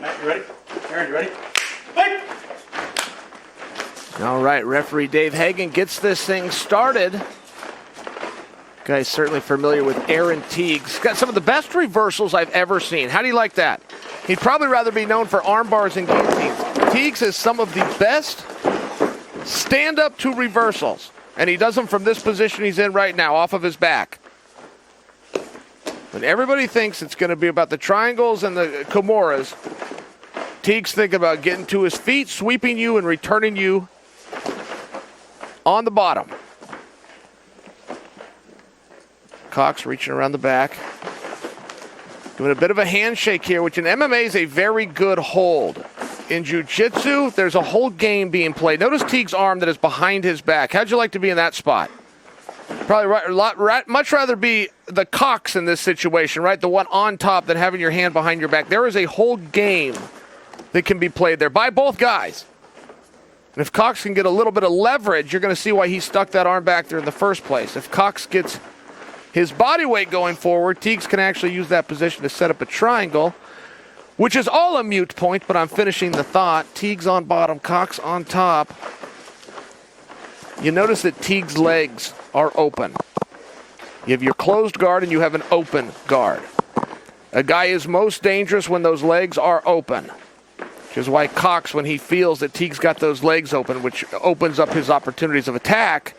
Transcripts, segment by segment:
Matt, you ready? Aaron, you ready? Hey! All right, referee Dave Hagan gets this thing started. Guy's certainly familiar with Aaron Tiegs. Got some of the best reversals I've ever seen. How do you like that? He'd probably rather be known for arm bars and guillotines. Tiegs has some of the best stand-up to reversals, and he does them from this position he's in right now, off of his back. When everybody thinks it's going to be about the triangles and the Kimuras, Tiegs thinking about getting to his feet, sweeping you, and returning you on the bottom. Cox reaching around the back. Doing a bit of a handshake here, which in MMA is a very good hold. In jiu-jitsu, there's a whole game being played. Notice Tiegs' arm that is behind his back. How'd you like to be in that spot? Probably much rather be the Cox in this situation, right? The one on top than having your hand behind your back. There is a whole game that can be played there by both guys. And if Cox can get a little bit of leverage, you're going to see why he stuck that arm back there in the first place. If Cox gets his body weight going forward, Tiegs can actually use that position to set up a triangle, which is all a mute point, but I'm finishing the thought. Tiegs on bottom, Cox on top. You notice that Tiegs' legs are open. You have your closed guard and you have an open guard. A guy is most dangerous when those legs are open. Which is why Cox, when he feels that Tiegs got those legs open, which opens up his opportunities of attack,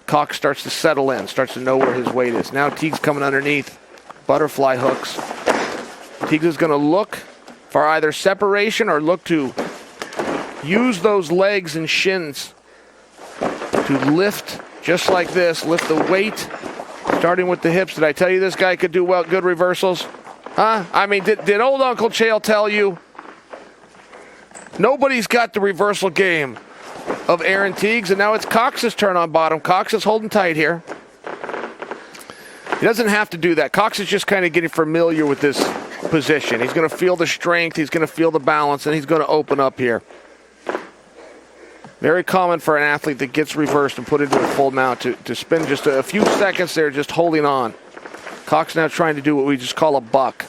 Cox starts to settle in, starts to know where his weight is. Now Tiegs coming underneath, butterfly hooks. Tiegs is going to look for either separation or look to use those legs and shins to lift just like this, lift the weight, starting with the hips. Did I tell you this guy could do well, good reversals? Huh? I mean, did old Uncle Chael tell you? Nobody's got the reversal game of Aaron Tiegs, and now it's Cox's turn on bottom. Cox is holding tight here. He doesn't have to do that. Cox is just kind of getting familiar with this position. He's going to feel the strength, he's going to feel the balance, and he's going to open up here. Very common for an athlete that gets reversed and put into a full mount to spend just a few seconds there just holding on. Cox now trying to do what we just call a buck.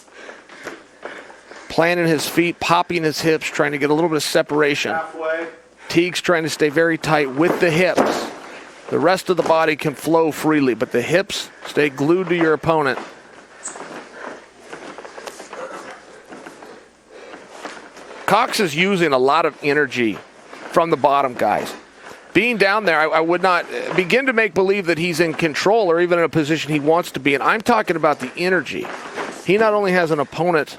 Planting his feet, popping his hips, trying to get a little bit of separation. Halfway. Tiegs trying to stay very tight with the hips. The rest of the body can flow freely, but the hips stay glued to your opponent. Cox is using a lot of energy from the bottom, guys. Being down there, I would not begin to make believe that he's in control or even in a position he wants to be in. I'm talking about the energy. He not only has an opponent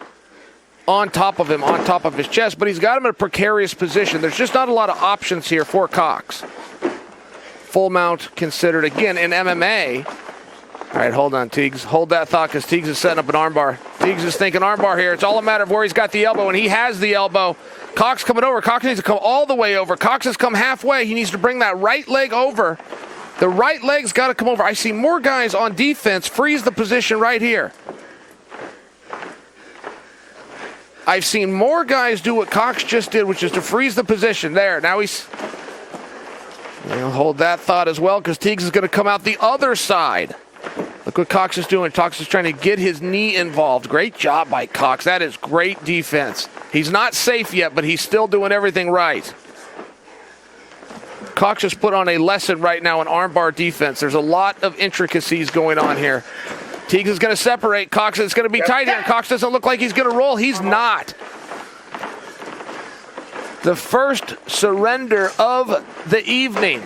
on top of him, on top of his chest, but he's got him in a precarious position. There's just not a lot of options here for Cox. Full mount considered again in MMA. All right, hold on, Tiegs. Hold that thought because Tiegs is setting up an armbar. Tiegs is thinking armbar here. It's all a matter of where he's got the elbow, and he has the elbow. Cox coming over. Cox needs to come all the way over. Cox has come halfway. He needs to bring that right leg over. The right leg's got to come over. I see more guys on defense freeze the position right here. I've seen more guys do what Cox just did, which is to freeze the position. There, now he's... He'll hold that thought as well because Tiegs is going to come out the other side. Look what Cox is doing. Cox is trying to get his knee involved. Great job by Cox. That is great defense. He's not safe yet, but he's still doing everything right. Cox has put on a lesson right now in armbar defense. There's a lot of intricacies going on here. Tiegs is going to separate. Cox is going to be tight here. Cox doesn't look like he's going to roll. He's not. The first surrender of the evening.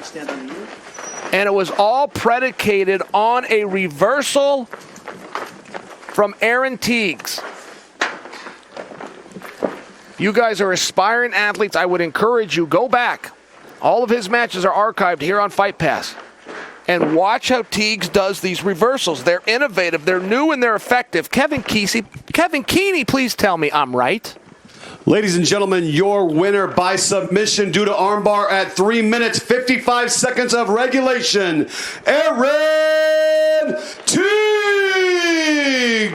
And it was all predicated on a reversal from Aaron Tiegs. You guys are aspiring athletes. I would encourage you, go back. All of his matches are archived here on Fight Pass. And watch how Tiegs does these reversals. They're innovative, they're new, and they're effective. Kevin Keeney, please tell me I'm right. Ladies and gentlemen, your winner by submission due to armbar at 3 minutes, 55 seconds of regulation, Aaron